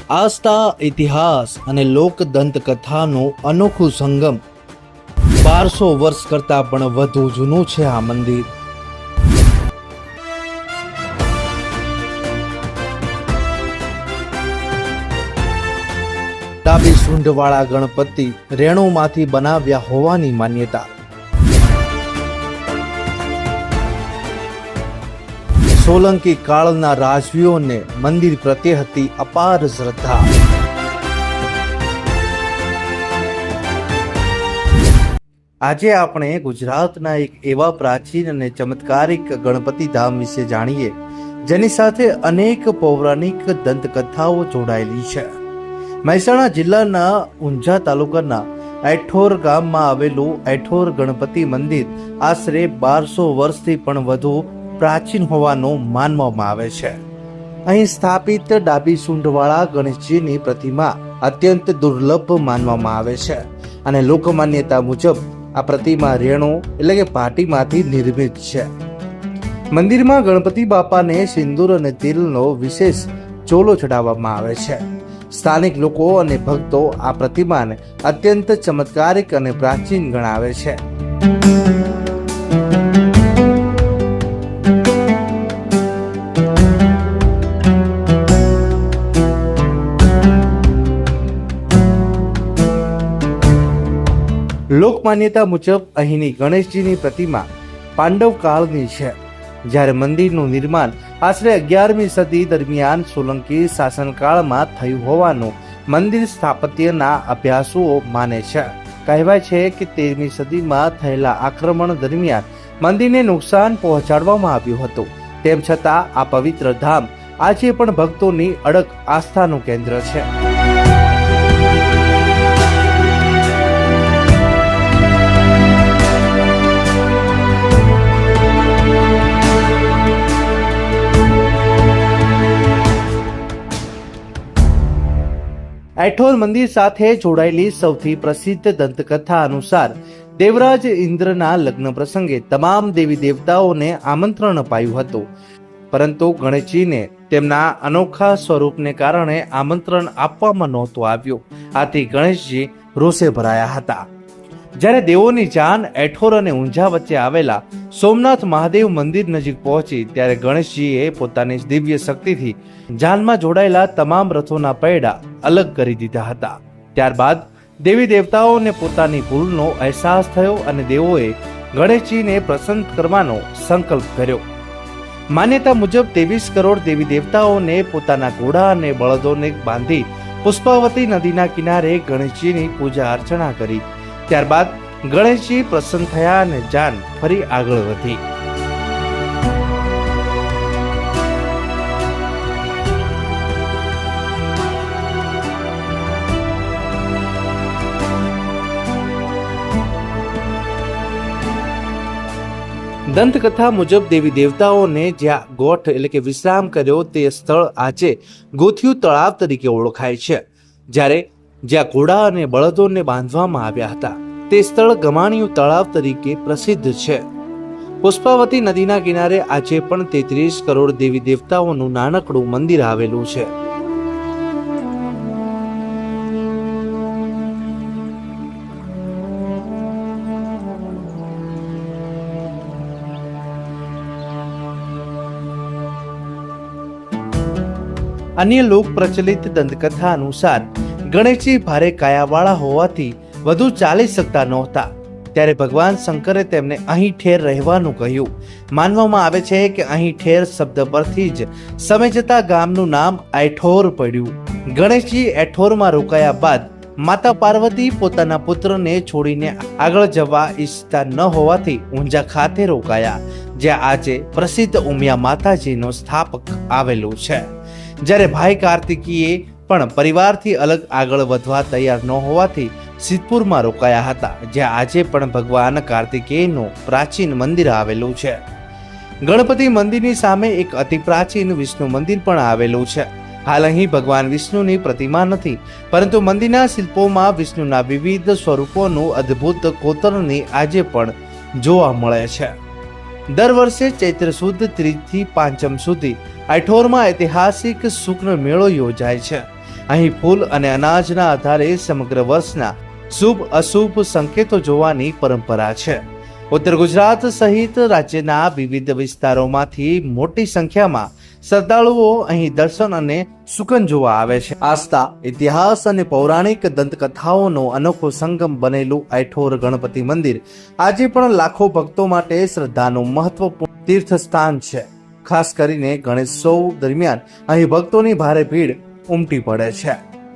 આસ્થા, ઇતિહાસ અને લોક દંતકથાનો અનોખું સંગમ 1200 વર્ષ કરતાં પણ વધુ જૂનું છે આ મંદિર. ડાબી સૂંઢવાળા ગણપતિ રેણુમાંથી બનાવ્યા હોવાની માન્યતા. સોલંકી કાળના રાજવીઓને મંદિર પ્રત્યે હતી અપાર શ્રદ્ધા. આજે આપણે ગુજરાતના એક એવા પ્રાચીન અને ચમત્કારિક ગણપતિ ધામ વિશે જાણીએ જેની સાથે અનેક પૌરાણિક દંતકથાઓ જોડાયેલી છે. મહેસાણા જિલ્લાના ઊંઝા તાલુકાના ઐઠોર ગામમાં આવેલું ઐઠોર ગણપતિ મંદિર આશરે 1200 વર્ષથી પણ વધુ પ્રાચીન હોવાનું માનવામાં આવે છે. અહીં સ્થાપિત ડાબી સૂંઢવાળા ગણેશજીની પ્રતિમા અત્યંત દુર્લભ માનવામાં આવે છે અને લોકમાન્યતા મુજબ આ પ્રતિમા રેણુ એટલે કે પાટીમાંથી નિર્મિત છે. મંદિરમાં ગણપતિ બાપાને સિંદૂર અને તિલનો વિશેષ ચોલો ચડાવવામાં આવે છે. સ્થાનિક લોકો અને ભક્તો આ પ્રતિમાને અત્યંત ચમત્કારિક અને પ્રાચીન ગણાવે છે. લોકમાન્યતા મુજબ અહીંની ગણેશજીની પ્રતિમા પાંડવ કાળની છે, જ્યારે મંદિરનું નિર્માણ આશરે 11મી સદી દરમિયાન સોલંકી શાસનકાળમાં થયું હોવાનું મંદિર સ્થાપત્યના અભ્યાસુઓ માને છે. કહેવાય છે કે 13મી સદીમાં થયેલા આક્રમણ દરમિયાન મંદિરને નુકસાન પહોંચાડવામાં આવ્યું હતું. તેમ છતાં આ પવિત્ર ધામ આજે પણ ભક્તોની અડગ આસ્થાનું કેન્દ્ર છે. ઐઠોર મંદિર સાથે જોડાયેલી સૌથી પ્રસિદ્ધ દંતકથા અનુસાર દેવરાજ ઇન્દ્રના લગ્ન પ્રસંગે તમામ દેવી દેવતાઓને આમંત્રણ અપાયું હતું, પરંતુ ગણેશજીને તેમના અનોખા સ્વરૂપને કારણે આમંત્રણ આપવામાં નહોતું આવ્યું. આથી ગણેશજી રોષે ભરાયા હતા. જ્યારે દેવોની જાન ઐઠોર અને ઊંઝા વચ્ચે આવેલા સોમનાથ મહાદેવ મંદિર નજીક પહોંચી ત્યારે ગણેશજીએ પોતાની દિવ્ય શક્તિથી જાનમાં જોડાયેલા તમામ રથોના પૈડા અલગ કરી દીધા હતા. ત્યારબાદ દેવી દેવતાઓને પોતાની ભૂલનો અહેસાસ થયો અને દેવોએ ગણેશજીને પ્રસન્ન કરવાનો સંકલ્પ કર્યો. માન્યતા મુજબ 23 કરોડ દેવી દેવતાઓને પોતાના ઘોડા અને બળદોને બાંધી પુષ્પાવતી નદીના કિનારે ગણેશજીની પૂજા અર્ચના કરી. ત્યારબાદ ગણેશજી પ્રસન્ન થયા અને જાન ફરી આગળ વધી. દંતકથા મુજબ દેવી દેવતાઓને જ્યાં ગોઠ એટલે કે વિશ્રામ કર્યો તે સ્થળ આજે ગોથિયું તળાવ તરીકે ઓળખાય છે, જ્યારે જ્યાં ઘોડા અને બળદોને બાંધવામાં આવ્યા હતા તે સ્થળ ગમાણિયું તળાવ તરીકે પ્રસિદ્ધ છે. પુષ્પાવતી નદીના કિનારે આજે પણ 33 કરોડ દેવી દેવતાઓનું નાનકડું મંદિર આવેલું છે. અન્ય લોક પ્રચલિત દંતકથા અનુસાર ગણેશજી ભારે કાયાવાળા હોવાથી વધુ ચાલી શકતા નહોતા, ત્યારે ભગવાન શંકરે તેમને અહીં ઠેર રહેવાનું કહ્યું. માનવામાં આવે છે કે અહીં ઠેર શબ્દ પરથી જ સમય જતા ગામનું નામ ઐઠોર પડ્યું. ગણેશજી ઐઠોરમાં રોકાયા બાદ માતા પાર્વતી પોતાના પુત્રને છોડીને આગળ જવા ઈચ્છતા ન હોવાથી ઊંઝા ખાતે રોકાયા, જ્યાં આજે પ્રસિદ્ધ ઉમિયા માતાજીનો સ્થાપક આવેલું છે. જ્યારે ભાઈ કાર્તિકીએ પણ પરિવારથી અલગ આગળ વધવા તૈયાર ન હોવાથી સિદ્ધપુરમાં રોકાયા હતા, જ્યાં આજે પણ ભગવાન કાર્તિકેયનું પ્રાચીન મંદિર આવેલું છે. ગણપતિ મંદિરની સામે એક અતિ પ્રાચીન વિષ્ણુ મંદિર પણ આવેલું છે. હાલ અહીં ભગવાન વિષ્ણુની પ્રતિમા નથી, પરંતુ મંદિરના શિલ્પોમાં વિષ્ણુના વિવિધ સ્વરૂપોનું અદ્ભુત કોતરણી આજે પણ જોવા મળે છે. દર વર્ષે ચૈત્ર સુદ 3 થી 5 સુધી ઐઠોરમાં ઐતિહાસિક શુક્ર મેળો યોજાય છે. અહીં ફૂલ અને અનાજના આધારે સમગ્ર વર્ષના શુભ અશુભ સંકેતો જોવાની પરંપરા છે. ઉત્તર ગુજરાત સહિત રાજ્યના વિવિધ વિસ્તારોમાંથી મોટી સંખ્યામાં શ્રદ્ધાળુઓ અહીં દર્શન અને સુકન જોવા આવે છે. આસ્થા, ઇતિહાસ અને પૌરાણિક દંતકથાઓનો અનોખો સંગમ બનેલું આયઠોર ગણપતિ મંદિર આજે પણ લાખો ભક્તો માટે શ્રદ્ધાનું મહત્વપૂર્ણ તીર્થ સ્થાન છે. ખાસ કરીને ગણેશોત્સવ દરમિયાન અહીં ભક્તોની ભારે ભીડ ઉમટી પડે છે.